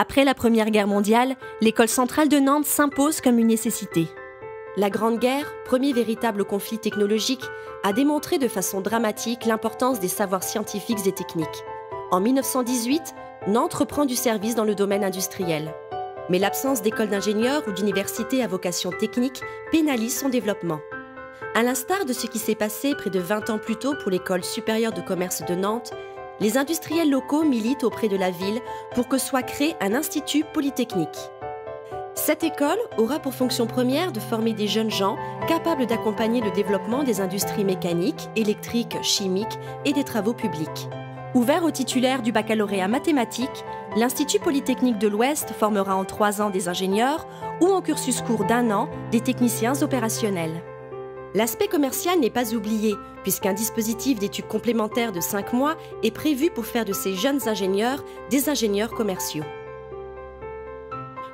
Après la Première Guerre mondiale, l'école centrale de Nantes s'impose comme une nécessité. La Grande Guerre, premier véritable conflit technologique, a démontré de façon dramatique l'importance des savoirs scientifiques et techniques. En 1918, Nantes reprend du service dans le domaine industriel. Mais l'absence d'écoles d'ingénieurs ou d'universités à vocation technique pénalise son développement. À l'instar de ce qui s'est passé près de 20 ans plus tôt pour l'École supérieure de commerce de Nantes, les industriels locaux militent auprès de la ville pour que soit créé un institut polytechnique. Cette école aura pour fonction première de former des jeunes gens capables d'accompagner le développement des industries mécaniques, électriques, chimiques et des travaux publics. Ouvert aux titulaires du baccalauréat mathématiques, l'Institut Polytechnique de l'Ouest formera en 3 ans des ingénieurs ou en cursus court d'1 an des techniciens opérationnels. L'aspect commercial n'est pas oublié, puisqu'un dispositif d'études complémentaires de 5 mois est prévu pour faire de ces jeunes ingénieurs des ingénieurs commerciaux.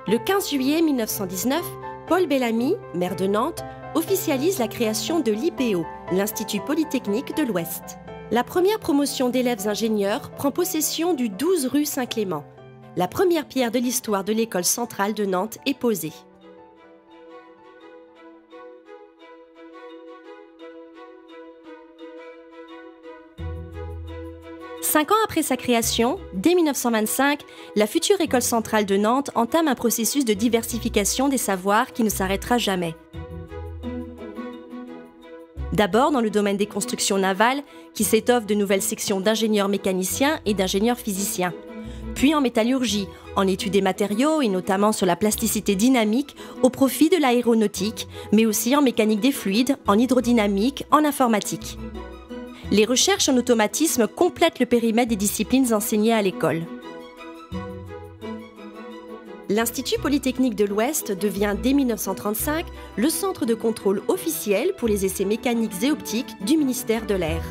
Le 15 juillet 1919, Paul Bellamy, maire de Nantes, officialise la création de l'IPO, l'Institut Polytechnique de l'Ouest. La première promotion d'élèves ingénieurs prend possession du 12 rue Saint-Clément. La première pierre de l'histoire de l'école centrale de Nantes est posée. Cinq ans après sa création, dès 1925, la future école centrale de Nantes entame un processus de diversification des savoirs qui ne s'arrêtera jamais. D'abord dans le domaine des constructions navales, qui s'étoffe de nouvelles sections d'ingénieurs mécaniciens et d'ingénieurs physiciens. Puis en métallurgie, en études des matériaux et notamment sur la plasticité dynamique au profit de l'aéronautique, mais aussi en mécanique des fluides, en hydrodynamique, en informatique. Les recherches en automatisme complètent le périmètre des disciplines enseignées à l'école. L'Institut Polytechnique de l'Ouest devient dès 1935 le centre de contrôle officiel pour les essais mécaniques et optiques du ministère de l'Air.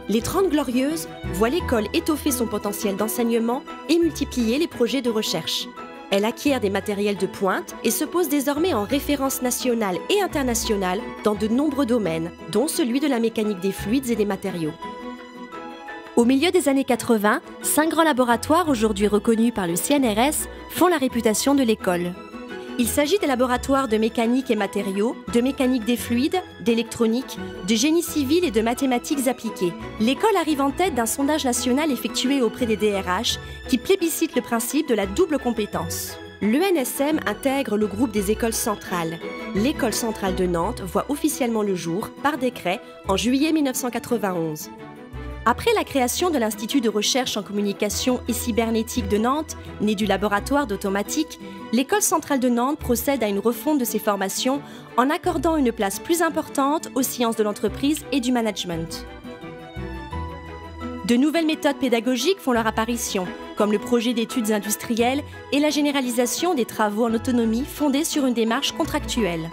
Les 30 Glorieuses voient l'école étoffer son potentiel d'enseignement et multiplier les projets de recherche. Elle acquiert des matériels de pointe et se pose désormais en référence nationale et internationale dans de nombreux domaines, dont celui de la mécanique des fluides et des matériaux. Au milieu des années 80, 5 grands laboratoires aujourd'hui reconnus par le CNRS font la réputation de l'école. Il s'agit des laboratoires de mécanique et matériaux, de mécanique des fluides, d'électronique, de génie civil et de mathématiques appliquées. L'école arrive en tête d'un sondage national effectué auprès des DRH qui plébiscite le principe de la double compétence. L'ENSM intègre le groupe des écoles centrales. L'école centrale de Nantes voit officiellement le jour, par décret, en juillet 1991. Après la création de l'Institut de recherche en communication et cybernétique de Nantes, né du laboratoire d'automatique, l'École centrale de Nantes procède à une refonte de ses formations en accordant une place plus importante aux sciences de l'entreprise et du management. De nouvelles méthodes pédagogiques font leur apparition, comme le projet d'études industrielles et la généralisation des travaux en autonomie fondés sur une démarche contractuelle.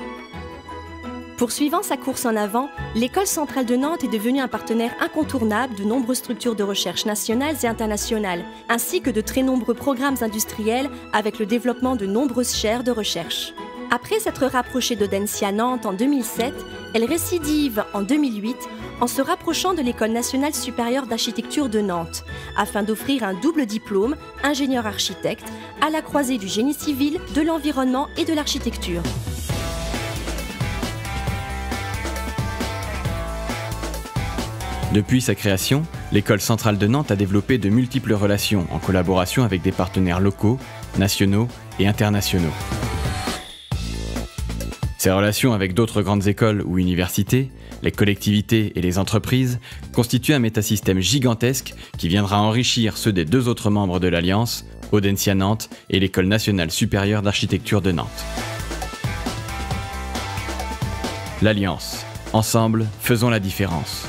Poursuivant sa course en avant, l'École centrale de Nantes est devenue un partenaire incontournable de nombreuses structures de recherche nationales et internationales, ainsi que de très nombreux programmes industriels avec le développement de nombreuses chaires de recherche. Après s'être rapprochée d'Audencia Nantes en 2007, elle récidive en 2008 en se rapprochant de l'École nationale supérieure d'architecture de Nantes, afin d'offrir un double diplôme, ingénieur-architecte, à la croisée du génie civil, de l'environnement et de l'architecture. Depuis sa création, l'École centrale de Nantes a développé de multiples relations en collaboration avec des partenaires locaux, nationaux et internationaux. Ces relations avec d'autres grandes écoles ou universités, les collectivités et les entreprises constituent un métasystème gigantesque qui viendra enrichir ceux des 2 autres membres de l'Alliance, Audencia Nantes et l'École nationale supérieure d'architecture de Nantes. L'Alliance. Ensemble, faisons la différence.